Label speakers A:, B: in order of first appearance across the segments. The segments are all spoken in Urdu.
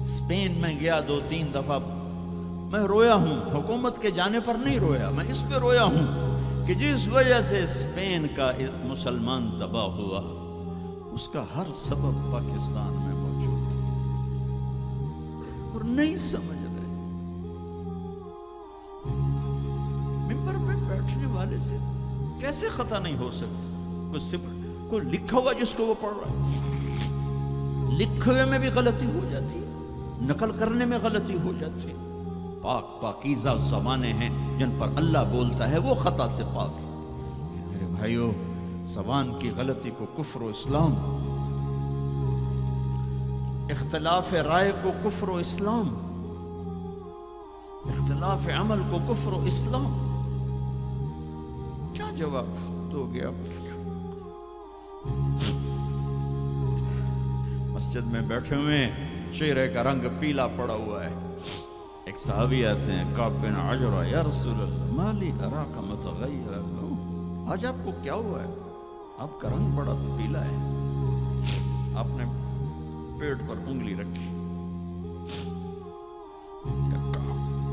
A: اسپین میں گیا 2-3 دفعہ، میں رویا ہوں، حکومت کے جانے پر نہیں رویا، میں اس پہ رویا ہوں کہ جس وجہ سے اسپین کا مسلمان تباہ ہوا، اس کا ہر سبب پاکستان میں موجود ہے، اور نہیں سمجھ رہے۔ ممبر پہ بیٹھنے والے سے کیسے خطا نہیں ہو سکتی؟ کوئی لکھا ہوا جس کو وہ پڑھ رہا ہے، لکھے ہوئے میں بھی غلطی ہو جاتی ہے، نقل کرنے میں غلطی ہو جاتی ہے۔ پاکیزہ زبانیں ہیں جن پر اللہ بولتا ہے، وہ خطا سے پاک ہے۔ میرے بھائیو، زبان کی غلطی کو کفر و اسلام، اختلاف رائے کو کفر و اسلام، اختلاف عمل کو کفر و اسلام، کیا جواب دو گے آپ؟ مسجد میں بیٹھے ہوئے، چہرے کا رنگ پیلا پڑا ہوا ہے، ایک صحابی آتے ہیں، کعب بن عجرہ، یا رسول اللہ ما لی اراک متغیرا، آج آپ کو کیا ہوا ہے؟ آپ کا رنگ بڑا پیلا ہے۔ آپ نے پیٹ پر انگلی رکھی،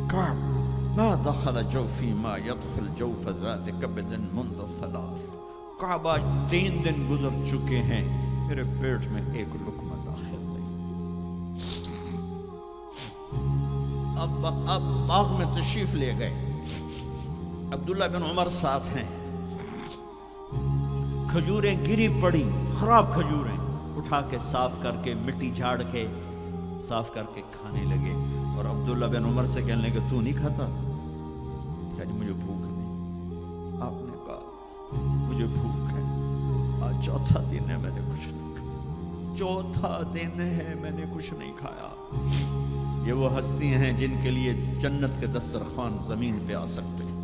A: کعب ما دخل جوفی ما يدخل جوف ذات کبد منذ 3، کعب آج 3 دن گزر چکے ہیں، میرے پیٹ میں ایک لقمہ داخل نہیں۔ اب باغ میں تشریف لے گئے، عبداللہ بن عمر ساتھ ہیں، کھجوریں گری پڑی، خراب کھجوریں، اٹھا کے صاف کر کے مٹی جھاڑ کے صاف کر کے کھانے لگے، اور عبداللہ بن عمر سے کہنے لگے تو نہیں کھاتا؟ کہا جی مجھے بھوک نہیں۔ آپ نے کہا مجھے بھوک ہے، آج 4تھا دن ہے میں نے کچھ نہیں کھایا، 4تھا دن ہے میں نے کچھ نہیں کھایا۔ یہ وہ ہستیاں ہیں جن کے لیے جنت کے دسترخوان زمین پہ آ سکتے ہیں،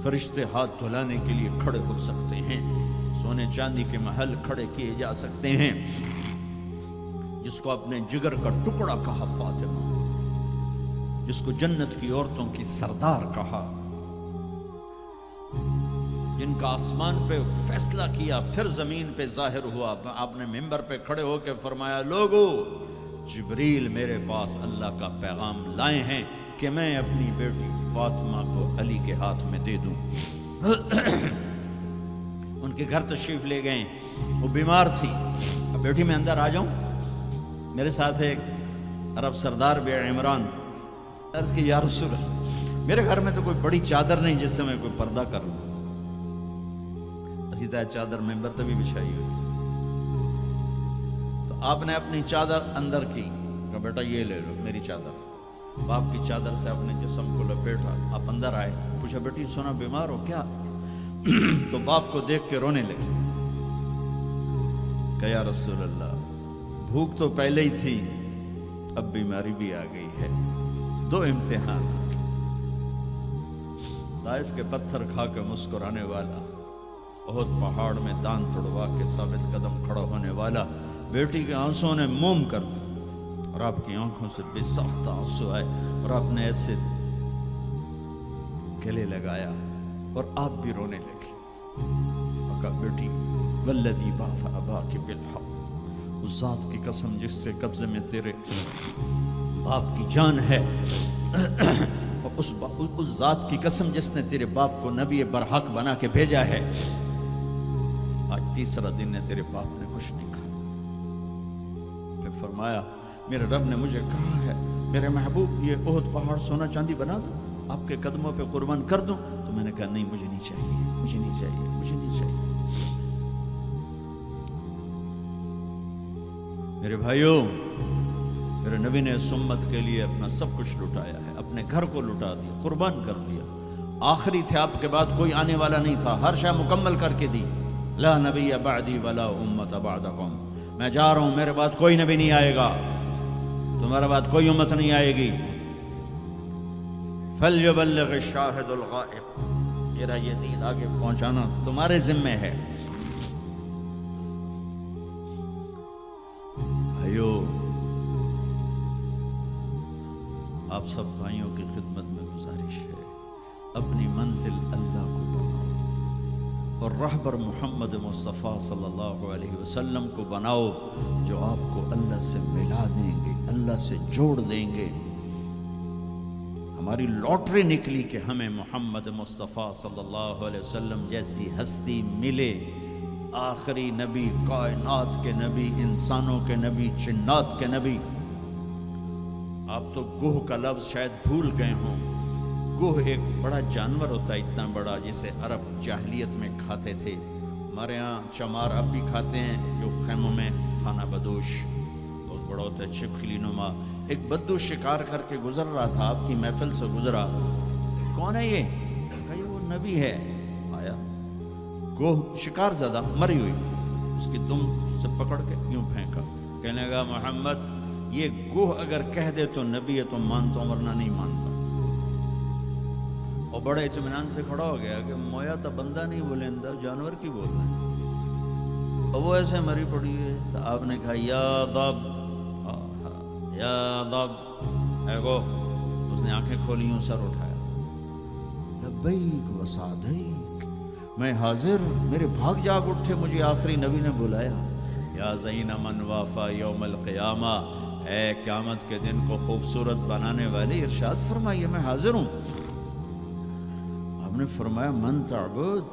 A: فرشتے ہاتھ دھلانے کے لیے کھڑے ہو سکتے ہیں، سونے چاندی کے محل کھڑے کیے جا سکتے ہیں، جس کو اپنے جگر کا ٹکڑا کہا فاطمہ، جس کو جنت کی عورتوں کی سردار کہا، جن کا آسمان پہ فیصلہ کیا پھر زمین پہ ظاہر ہوا۔ آپ نے ممبر پہ کھڑے ہو کے فرمایا، لوگو جبریل میرے پاس اللہ کا پیغام لائے ہیں کہ میں اپنی بیٹی فاطمہ کو علی کے ہاتھ میں دے دوں۔ ان کے گھر تشریف لے گئے، وہ بیمار تھی، اب بیٹی میں اندر آ جاؤں؟ میرے ساتھ ایک عرب سردار بھی عمران، عرض کی یا رسول اللہ میرے گھر میں تو کوئی بڑی چادر نہیں جس سے میں کوئی پردہ کر لوں، اسی طرح چادر ممبر تے بھی بچھائی ہوئی، تو آپ نے اپنی چادر اندر کی، کہا بیٹا یہ لے لو میری چادر، باپ کی چادر سے اپنے جسم کو لپیٹا، آپ اندر آئے، پوچھا بیٹی سونا بیمار ہو کیا؟ تو باپ کو دیکھ کے رونے لگے، کہ یا رسول اللہ بھوک تو پہلے ہی تھی، اب بیماری بھی آ گئی ہے، 2 امتحان آ گئے۔ طائف کے پتھر کھا کے مسکرانے والا، احد پہاڑ میں دان توڑوا کے ثابت قدم کھڑا ہونے والا، بیٹی کے آنسوں نے موم کر دی، اور آپ کی آنکھوں سے بے ساختہ آنسو آئے، اور آپ نے ایسے گلے لگایا اور آپ بھی رونے لگے، اور کہا بیٹی والذی بعث اباک بالحق، اس ذات کی قسم جس سے قبضے میں تیرے باپ کی جان ہے، اور اس ذات کی قسم جس نے تیرے باپ کو نبی برحق بنا کے بھیجا ہے، آج 3 دن ہے تیرے باپ نے کچھ نہیں کھایا۔ پھر فرمایا میرے رب نے مجھے کہا ہے میرے محبوب یہ احد پہاڑ سونا چاندی بنا دوں، آپ کے قدموں پہ قربان کر دوں؟ تو میں نے کہا نہیں مجھے نہیں چاہیے، مجھے نہیں چاہیے، مجھے نہیں چاہیے۔ میرے بھائیوں، میرے نبی نے اس امت کے لیے اپنا سب کچھ لٹایا ہے، اپنے گھر کو لٹا دیا، قربان کر دیا، آخری تھے، آپ کے بعد کوئی آنے والا نہیں تھا، ہر شے مکمل کر کے دی، لا نبی بعدی ولا امت بعدکم، میں جا رہا ہوں، میرے بعد کوئی نبی نہیں آئے گا، تمہارے بعد کوئی امت نہیں آئے گی، فَلْيُبَلِّغِ الشَّاهِدُ الْغَائِبُ، میرا یہ دین آگے پہنچانا تمہارے ذمہ ہے۔ بھائیو، آپ سب بھائیوں کی خدمت میں گزارش ہے، اپنی منزل اللہ کو بناؤ، اور رہبر محمد مصطفیٰ صلی اللہ علیہ وسلم کو بناؤ، جو آپ کو اللہ اللہ سے ملا دیں گے، اللہ سے جوڑ دیں گے۔ ہماری لاٹری نکلی کہ ہمیں محمد مصطفیٰ صلی اللہ علیہ وسلم جیسی ہستی ملے، آخری نبی، کائنات کے نبی، انسانوں کے نبی، جنات کے نبی۔ آپ تو گوہ کا لفظ شاید بھول گئے ہوں۔ گوہ ایک بڑا جانور ہوتا ہے، اتنا بڑا، جسے عرب جاہلیت میں کھاتے تھے۔ ہمارے ہاں چمار اب بھی کھاتے ہیں، جو خیموں میں کھانا بدوش بہت بڑا ہوتا ہے، چھپکلی نما۔ ایک بدو شکار کر کے گزر رہا تھا، آپ کی محفل سے گزرا۔ کون ہے یہ؟ کہا یہ وہ نبی ہے۔ آیا گوہ شکار زدہ مری ہوئی، اس کی دم سے پکڑ کے یوں پھینکا، کہنے لگا محمد یہ گوہ اگر کہہ دے تو نبی ہے تو مانتا ہوں، ورنہ نہیں مانتا۔ اور بڑے اطمینان سے کھڑا ہو گیا کہ مویا تو بندہ نہیں بولندہ، جانور کی بول رہے ہیں۔ اور وہ ایسے مری پڑی ہے، تو آپ نے کہا یا ضب یا ضب، اے گوہ۔ اس نے آنکھیں کھولی، ہوں سر اٹھایا، لبیک و سعدیک، میں حاضر، میرے بھاگ جاگ اٹھے، مجھے آخری نبی نے بلایا۔ یا زین من وافا یوم القیامہ، اے قیامت کے دن کو خوبصورت بنانے والے، ارشاد فرمائیے میں حاضر ہوں۔ آپ نے فرمایا من تعبد،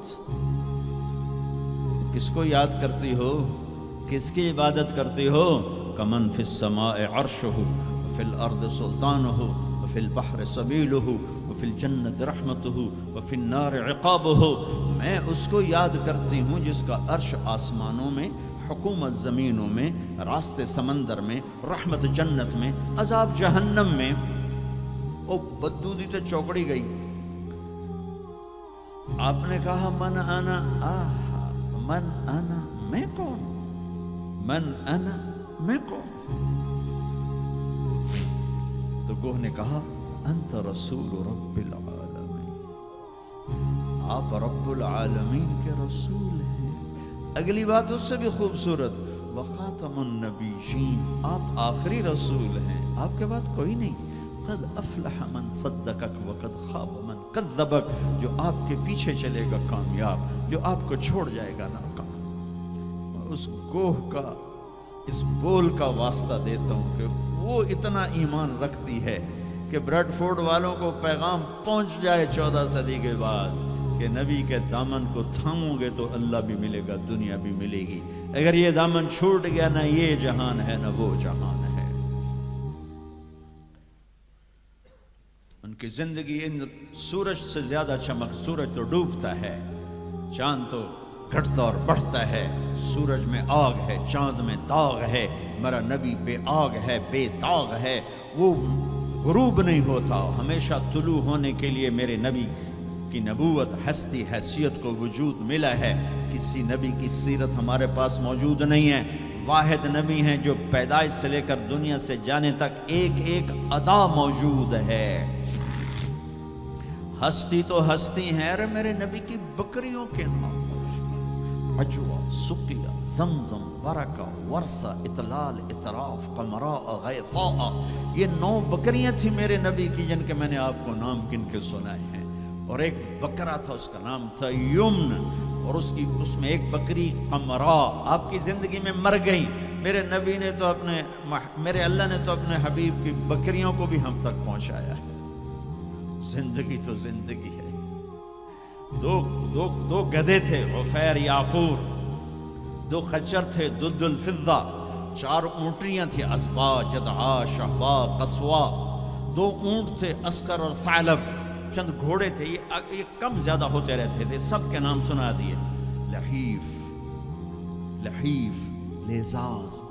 A: کس کو یاد کرتی ہو، کس کی عبادت کرتی ہو؟ کمن فی السماء عرشہ وفی الارض سلطانہ وفی البحر سبیلہ وفی الجنت رحمتہ وفی النار عقابہ۔ میں اس کو یاد کرتی ہوں جس کا عرش آسمانوں میں، حکومت زمینوں میں، راستے سمندر میں، رحمت جنت میں، عذاب جہنم میں۔ او بدو دی تے چوکڑی گئی۔ آپ نے کہا من انا، آہا من انا، میں کون؟ من انا، میں کون؟ تو گوہ نے کہا انت رسول رب العالمین، آپ رب العالمین کے رسول ہیں۔ اگلی بات اس سے بھی خوبصورت، وخاتم النبیین، آپ آخری رسول ہیں، آپ کے بعد کوئی نہیں۔ قد افلح من صدقک وقد خاب من کذبک، جو آپ کے پیچھے چلے گا کامیاب، جو آپ کو چھوڑ جائے گا ناکام۔ اس گوہ کا، اس بول کا واسطہ دیتا ہوں کہ وہ اتنا ایمان رکھتی ہے کہ بریڈ فورڈ والوں کو پیغام پہنچ جائے 14 صدی کے بعد کہ نبی کے دامن کو تھامو گے تو اللہ بھی ملے گا، دنیا بھی ملے گی۔ اگر یہ دامن چھوٹ گیا، نہ یہ جہان ہے نہ وہ جہان ہے۔ ان کی زندگی ان سورج سے زیادہ چمک، سورج تو ڈوبتا ہے، چاند تو گھٹتا اور بڑھتا ہے، سورج میں آگ ہے، چاند میں داغ ہے، میرا نبی بے آگ ہے، بے داغ ہے، وہ غروب نہیں ہوتا، ہمیشہ طلوع ہونے کے لیے میرے نبی کی نبوت، ہستی، حیثیت کو وجود ملا ہے۔ کسی نبی کی سیرت ہمارے پاس موجود نہیں ہے۔ واحد نبی ہیں جو پیدائش سے لے کر دنیا سے جانے تک ایک ایک ادا موجود ہے۔ ہستی تو ہستی ہے، ارے میرے نبی کی بکریوں کے نام، عجوہ، سقیہ، زمزم، برکہ، ورثہ، اطلال، اطراف، قمراء، غیثاء، یہ 9 بکریاں تھیں میرے نبی کی، جن کے میں نے آپ کو نام گن کے سنائے ہیں۔ اور ایک بکرا تھا، اس کا نام تھا یمن، اور اس میں ایک بکری قمراء آپ کی زندگی میں مر گئی۔ میرے نبی نے تو میرے اللہ نے تو اپنے حبیب کی بکریوں کو بھی ہم تک پہنچایا ہے۔ زندگی تو زندگی ہے۔ دو گدھے تھے، عفیر، یافور، 2 خچر تھے، دد الفضہ، 4 اونٹریاں تھیں، اسبا، جدعا، شہبا، قصوا، 2 اونٹ تھے، اسکر اور ثعلب، چند گھوڑے تھے، یہ کم زیادہ ہوتے رہتے تھے، سب کے نام سنا دیے، لحیف، لیزاز،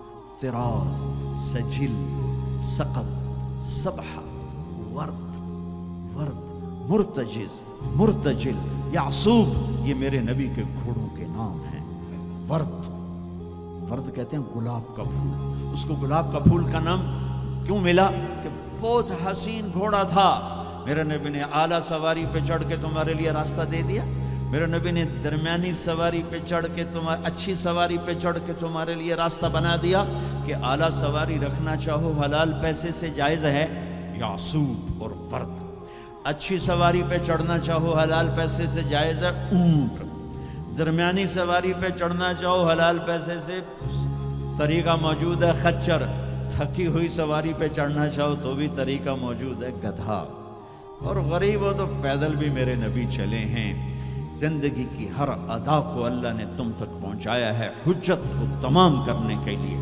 A: طراز، سجل، سقب، سبحہ، ورد، مرتجز، مرتجل، یعصوب، یہ میرے نبی کے گھوڑوں کے نام ہیں۔ ورد کہتے ہیں گلاب کا پھول۔ اس کو گلاب کا پھول کا نام کیوں ملا؟ کہ بہت حسین گھوڑا تھا۔ میرے نبی نے اعلیٰ سواری پہ چڑھ کے تمہارے لیے راستہ دے دیا، میرے نبی نے درمیانی سواری پہ چڑھ کے اچھی سواری پہ چڑھ کے تمہارے لیے راستہ بنا دیا کہ اعلیٰ سواری رکھنا چاہو حلال پیسے سے جائز ہے، یعصوب اور ورد۔ اچھی سواری پہ چڑھنا چاہو حلال پیسے سے جائز ہے، اونٹ۔ درمیانی سواری پہ چڑھنا چاہو حلال پیسے سے طریقہ موجود ہے، خچر۔ تھکی ہوئی سواری پہ چڑھنا چاہو تو بھی طریقہ موجود ہے، گدھا. اور غریب ہو تو پیدل بھی میرے نبی چلے ہیں. زندگی کی ہر ادا کو اللہ نے تم تک پہنچایا ہے حجت کو تمام کرنے کے لیے.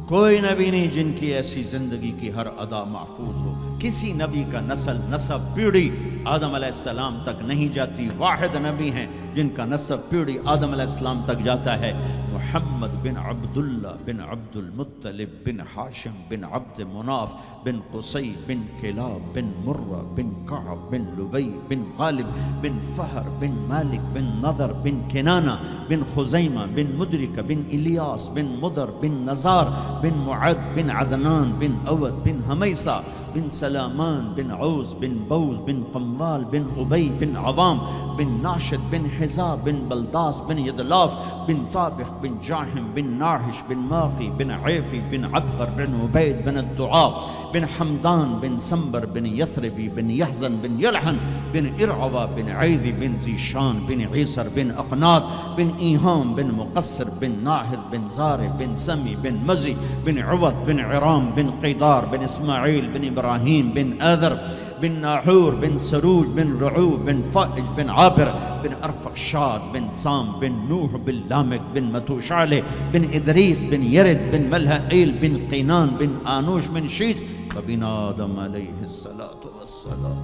A: کوئی نبی نہیں جن کی ایسی زندگی کی ہر ادا محفوظ ہو. کسی نبی کا نسب پیڑھی آدم علیہ السلام تک نہیں جاتی. واحد نبی ہیں جن کا نسب پیڑھی آدم علیہ السلام تک جاتا ہے، محمد بن عبداللہ بن عبد المطلب بن ہاشم بن عبد مناف بن قصی بن کلاب بن مرہ بن کعب بن لبی بن غالب بن فہر بن مالک بن نضر بن کنانہ بن خزیمہ بن مدرک بن الیاس بن مدر بن نزار بن معد بن عدنان بن اود بن حمیسہ بن سلامان بن عوز بن بوز بن قموال بن عبی بن عوام بن ناشد بن حزاب بن بلداس بن یدلاف بن طابخ بن جاہم بن ناحش بن ماغی بن عیفی بن عبقر بن عبید بن الدعاء بن حمدان بن سنبر بن یثربی بن یحزن بن یلحن بن ارعوا بن عیدی بن زیشان بن عیسر بن اقنات بن ایہام بن مقصر بن ناہد بن زار بن سمی بن مزی بن عوض بن عرام بن قیدار بن اسماعیل بن ابراہیم بن آذر بن ناحور بن سروج بن رعوب بن فائج بن عابر بن ارفقشاد بن سام بن نوح بن لامک بن متوشالہ بن ادریس بن یرد بن ملہئیل بن قینان بن آنوش بن شیس وبن آدم علیہ السلام.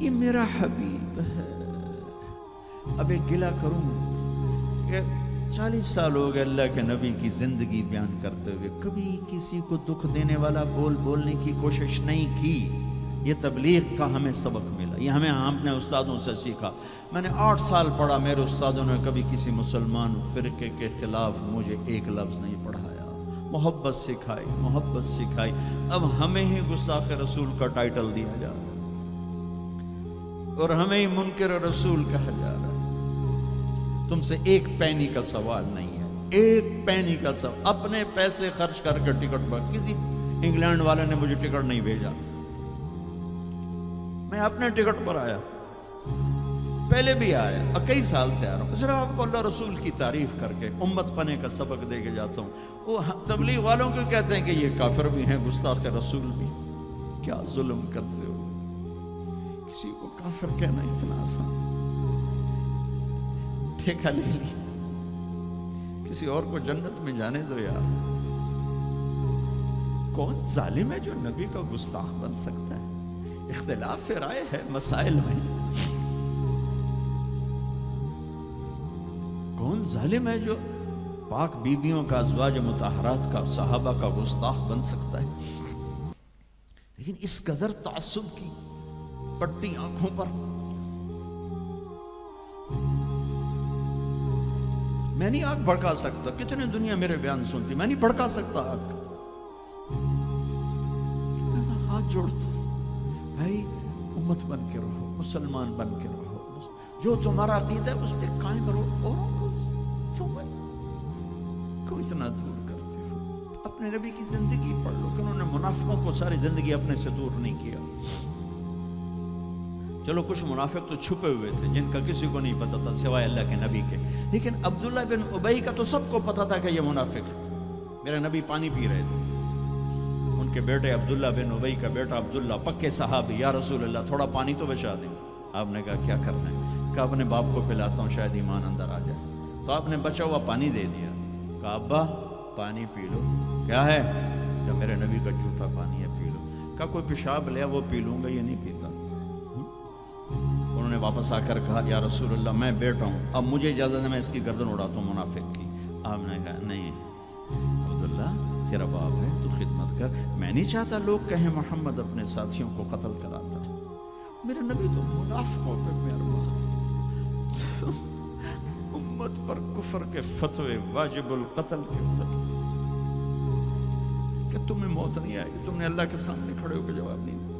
A: یہ میرا حبیب ہے. اب ایک گلہ کروں کہ 40 سال ہو گئے اللہ کے نبی کی زندگی بیان کرتے ہوئے، کبھی کسی کو دکھ دینے والا بولنے کی کوشش نہیں کی. یہ تبلیغ کا ہمیں سبق ملا، یہ ہم نے استادوں سے سیکھا. میں نے 8 سال پڑھا، میرے استادوں نے کبھی کسی مسلمان فرقے کے خلاف مجھے ایک لفظ نہیں پڑھایا. محبت سکھائی. اب ہمیں ہی گستاخ رسول کا ٹائٹل دیا جا رہا ہے اور ہمیں ہی منکر رسول کہا جا رہا ہے. تم سے ایک پینی کا سوال نہیں ہے، ایک پینی کا سوال. اپنے پیسے خرچ کر کے ٹکٹ پر، کسی انگلینڈ والے نے مجھے ٹکٹ نہیں بھیجا، میں اپنے ٹکٹ پر آیا، پہلے بھی آیا، کئی سال سے آ رہا ہوں. صرف آپ کو اللہ رسول کی تعریف کر کے امت پنے کا سبق دے کے جاتا ہوں. وہ تبلیغ والوں کو کہتے ہیں کہ یہ کافر بھی ہیں، گستاخ رسول بھی. کیا ظلم کرتے ہو، کسی کو کافر کہنا اتنا آسان. ٹھیکہ لے لی، کسی اور کو جنت میں جانے دو یار. کون ظالم ہے جو نبی کا گستاخ بن سکتا ہے؟ اختلاف رائے ہے مسائل میں. کون ظالم ہے جو پاک بیویوں کا، ازواج مطہرات کا، صحابہ کا گستاخ بن سکتا ہے؟ لیکن اس قدر تعصب کی پٹی آنکھوں پر. میں نہیں آگ بھڑکا سکتا، کتنے دنیا میرے بیان سنتی، میں نہیں بھڑکا سکتا آگ. ہاتھ جوڑتا بھائی، امت بن کے رہو، مسلمان بن کے رہو، جو تمہارا عقیدہ ہے اس پہ قائم رہو. اور کیوں اتنا دور کرتے ہو؟ اپنے نبی کی زندگی پڑھ لو کہ انہوں نے منافقوں کو ساری زندگی اپنے سے دور نہیں کیا. چلو کچھ منافق تو چھپے ہوئے تھے جن کا کسی کو نہیں پتا تھا سوائے اللہ کے نبی کے، لیکن عبداللہ بن ابی کا تو سب کو پتا تھا کہ یہ منافق. میرے نبی پانی پی رہے تھے، ان کے بیٹے عبداللہ بن ابی کا بیٹا عبداللہ پکے صحابی، یا رسول اللہ تھوڑا پانی تو بچا دیں. آپ نے کہا کیا کرنا ہے؟ کہا اپنے باپ کو پلاتا ہوں شاید ایمان اندر آ جائے. تو آپ نے بچا ہوا پانی دے دیا. کہا ابا پانی پی لو. کیا ہے؟ تو میرے نبی کا جھوٹا پانی ہے، پی لو. کہا کوئی پیشاب لیا وہ پی لوں گا، یہ نہیں پیتا. انہوں نے واپس آ کر کہا یا رسول اللہ میں بیٹا ہوں، اب مجھے اجازت ہے میں اس کی گردن اڑاتا ہوں منافق کی. آپ نے کہا نہیں عبداللہ تیرا باپ ہے، تو خدمت کر. میں نہیں چاہتا لوگ کہیں محمد اپنے ساتھیوں کو قتل کراتا ہے. میرے نبی تو منافقوں پہ مہربان. امت پر کفر کے فتوے، واجب القتل کے فتوے، کہ تمہیں موت نہیں آئے گی، تم نے اللہ کے سامنے کھڑے ہو کے جواب نہیں دیا.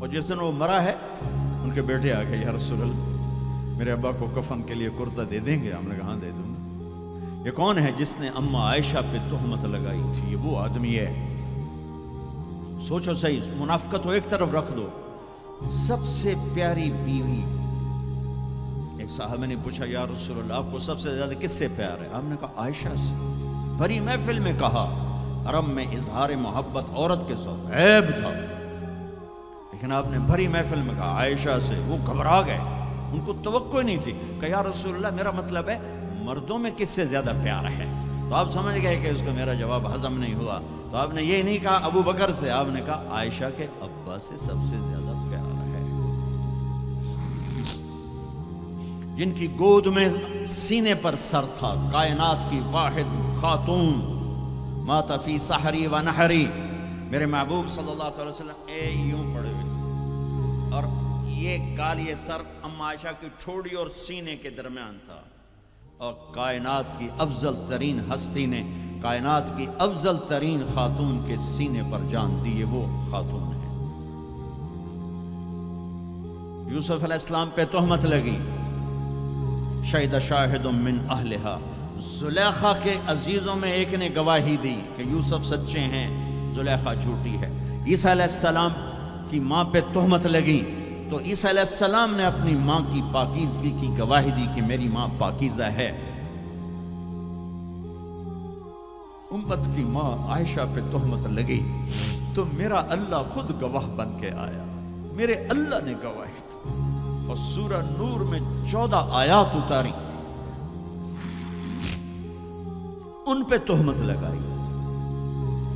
A: اور جس دن وہ مرا ہے ان کے بیٹے آ گئے، یا رسول اللہ میرے ابا کو کفن کے لیے کرتا دے دیں گے؟ ہم نے کہا ہاں دے دوں گا. یہ کون ہے جس نے اماں عائشہ پہ تہمت لگائی تھی؟ یہ وہ آدمی ہے سوچو صحیح، منافقت کو ایک طرف رکھ دو، سب سے پیاری بیوی. ایک صحابہ نے پوچھا یا رسول اللہ آپ کو سب سے زیادہ کس سے پیار ہے؟ آپ نے کہا عائشہ سے. بڑی محفل میں کہا، عرب میں اظہار محبت عورت کے ساتھ عیب تھا، لیکن آپ نے بڑی محفل میں کہا عائشہ سے. وہ گھبرا گئے، ان کو توقع نہیں تھی. کہ یا رسول اللہ میرا مطلب ہے مردوں میں کس سے زیادہ پیار ہے؟ تو آپ سمجھ گئے کہ اس کو میرا جواب ہضم نہیں ہوا. تو آپ نے یہ نہیں کہا ابو بکر سے، آپ نے کہا عائشہ کے ابا سے سب سے زیادہ پیار ہے، جن کی گود میں سینے پر سر تھا، کائنات کی واحد خاتون، مات فی سحری و نحری. میرے محبوب صلی اللہ علیہ وسلم یوں پڑے ہوئے تھے، اور یہ گال یہ سر ام عائشہ کی ٹھوڑی اور سینے کے درمیان تھا. اور کائنات کی افضل ترین ہستی نے کائنات کی افضل ترین خاتون کے سینے پر جان دی، یہ وہ خاتون ہے. یوسف علیہ السلام پہ تہمت لگی، شہد شاہد من اہلہا. زلیخا کے عزیزوں میں ایک نے گواہی دی کہ یوسف سچے ہیں، زلیخا جھوٹی ہے. عیسیٰ علیہ السلام کی ماں پہ تہمت لگی تو عیسیٰ علیہ السلام نے اپنی ماں کی پاکیزگی کی گواہی دی کہ میری ماں پاکیزہ ہے. امت کی ماں عائشہ پہ تہمت لگی تو میرا اللہ خود گواہ بن کے آیا، میرے اللہ نے گواہی دی. اور سورہ نور میں 14 آیات اتاری، ان پہ تہمت لگائی،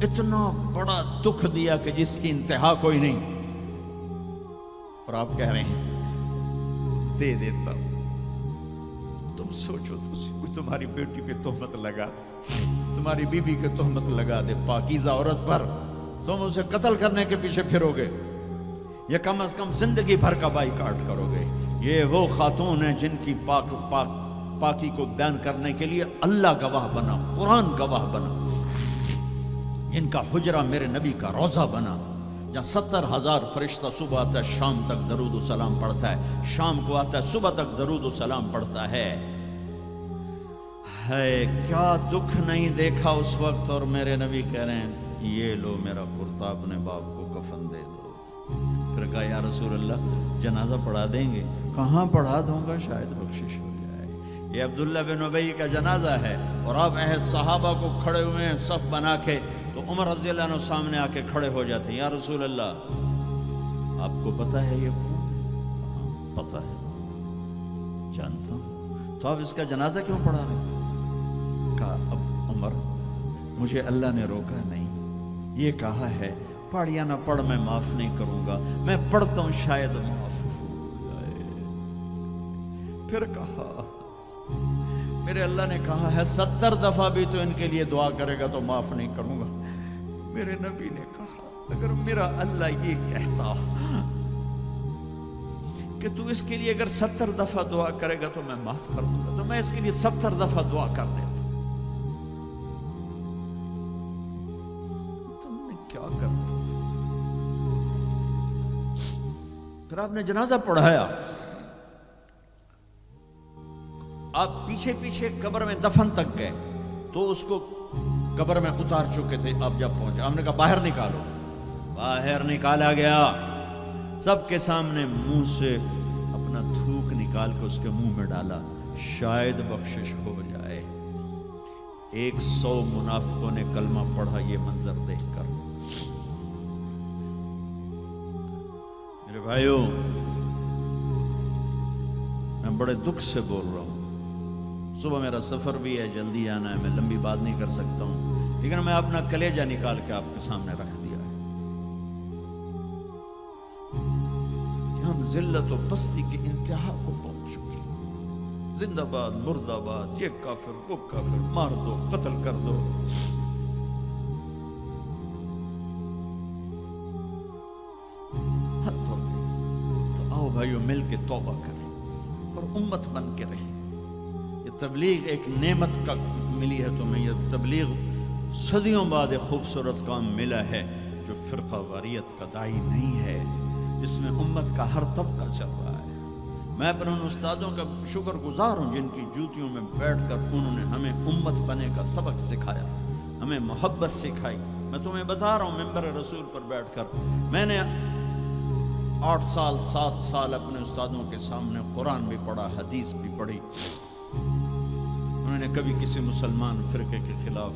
A: اتنا بڑا دکھ دیا کہ جس کی انتہا کوئی نہیں. اور آپ کہہ رہے ہیں دے دیتا ہوں. تم سوچو تو تمہاری بیٹی پہ تہمت لگا دے، تمہاری بیوی کے تہمت لگا دے پاکیزہ عورت پر، تم اسے قتل کرنے کے پیچھے پھرو گے یا کم از کم زندگی بھر کا بائیکاٹ کرو گے. یہ وہ خاتون ہیں جن کی پاکی کو بیان کرنے کے لیے اللہ گواہ بنا، قرآن گواہ بنا، جن کا حجرہ میرے نبی کا روضہ بنا، جہاں 70,000 فرشتہ صبح آتا ہے شام تک درود و سلام پڑھتا ہے، شام کو آتا ہے صبح تک درود و سلام پڑھتا ہے. کیا دکھ نہیں دیکھا اس وقت. اور میرے نبی کہہ رہے ہیں یہ لو میرا کرتا اپنے باپ کو کفن دے دو. پھر کہا یا رسول اللہ جنازہ پڑھا دیں گے؟ کہاں پڑھا دوں گا، شاید بخشش ہو جائے. یہ عبداللہ بن ابی کا جنازہ ہے اور آپ صحابہ کو کھڑے ہوئے ہیں صف بنا کے. تو عمر رضی اللہ عنہ سامنے آ کے کھڑے ہو جاتے ہیں، یا رسول اللہ آپ کو پتہ ہے یہ کون؟ پتہ ہے، جانتا ہوں. تو آپ اس کا جنازہ کیوں پڑھا رہے ہیں؟ کہا اب عمر مجھے اللہ نے روکا نہیں، یہ کہا ہے پڑھ یا نہ پڑھ میں معاف نہیں کروں گا، میں پڑھتا ہوں شاید معاف ہو جائے. پھر کہا میرے اللہ نے کہا ہے 70 دفعہ بھی تو ان کے لیے دعا کرے گا تو معاف نہیں کروں گا. میرے نبی نے کہا اگر میرا اللہ یہ کہتا کہ تو اس کے لیے اگر 70 دفعہ دعا کرے گا تو میں معاف کر دوں گا، تو میں اس کے لیے 70 دفعہ دعا کر دیتا. تم نے کیا کرتا؟ پھر آپ نے جنازہ پڑھایا، آپ پیچھے پیچھے قبر میں دفن تک گئے تو اس کو قبر میں اتار چکے تھے. آپ جب پہنچے آپ نے کہا باہر نکالو. باہر نکالا گیا، سب کے سامنے منہ سے اپنا تھوک نکال کے اس کے منہ میں ڈالا، شاید بخشش ہو جائے. 100 منافقوں نے کلمہ پڑھا یہ منظر دیکھ کر. میرے بھائیوں میں بڑے دکھ سے بول رہا ہوں، صبح میرا سفر بھی ہے، جلدی آنا ہے، میں لمبی بات نہیں کر سکتا ہوں، لیکن میں اپنا کلیجہ نکال کے آپ کے سامنے رکھ دیا ہے کہ ہم ذلت و پستی کی انتہا کو پہنچ چکے. زندہ باد مرد آباد، یہ کافر وہ کافر، مار دو قتل کر دو. حد ہو گئی. تو آؤ بھائیو مل کے توبہ کریں اور امت بن کے رہیں. یہ تبلیغ ایک نعمت کا ملی ہے تمہیں، یہ تبلیغ صدیوں بعد ایک خوبصورت کام ملا ہے جو فرقہ واریت کا داعی نہیں ہے، جس میں امت کا ہر طبقہ چل رہا ہے. میں اپنے ان استادوں کا شکر گزار ہوں جن کی جوتیوں میں بیٹھ کر انہوں نے ہمیں امت بنے کا سبق سکھایا، ہمیں محبت سکھائی، میں تمہیں بتا رہا ہوں ممبر رسول پر بیٹھ کر، میں نے 8 سال 7 سال اپنے استادوں کے سامنے قرآن بھی پڑھا، حدیث بھی پڑھی، انہوں نے کبھی کسی مسلمان فرقے کے خلاف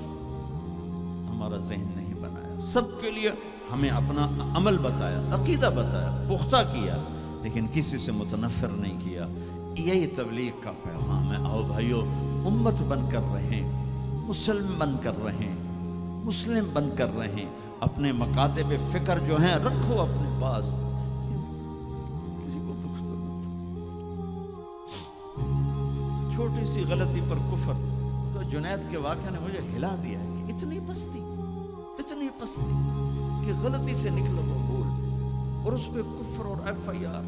A: ہمارا ذہن نہیں بنایا، سب کے لیے ہمیں اپنا عمل بتایا، عقیدہ بتایا، پختہ کیا، لیکن کسی سے متنفر نہیں کیا۔ یہی تبلیغ کا پیغام ہے۔ آؤ بھائیو، امت بن کر رہیں، مسلم بن کر رہیں، مسلم بن کر رہیں، اپنے مکاتب فکر جو ہیں رکھو اپنے پاس، کسی کو دکھ تو مت۔ چھوٹی سی غلطی پر کفر، تو جنید کے واقعہ نے مجھے ہلا دیا ہے کہ اتنی پستی کہ غلطی سے نکلا وہ بول، اور اس پہ کفر اور FIR۔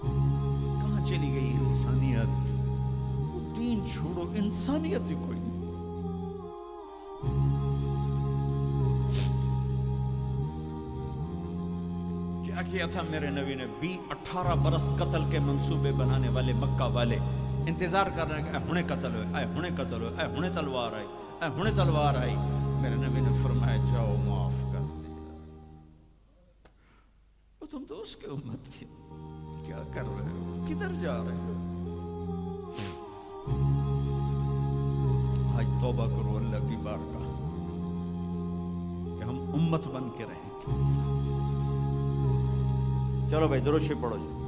A: کہاں چلی گئی انسانیت؟ وہ دین چھوڑو، انسانیت ہی کوئی نہیں۔ کیا کیا تھا میرے نبی نے؟ 18 برس قتل کے منصوبے بنانے والے مکہ والے انتظار کر رہے ہیں کہ اے ہنے قتل ہوئے، اے ہنے قتل ہوئے، اے ہنے تلوار آئی، اے ہنے تلوار آئی۔ میرے نبی نے فرمایا جاؤ معاف کر دیا۔ وہ تم تو اس کے امت کی، کیا کر رہے ہو؟ کدھر جا رہے ہو؟ آج توبہ کرو اللہ کی بارگاہ کہ ہم امت بن کے رہیں۔ چلو بھائی درود شریف پڑھو جی۔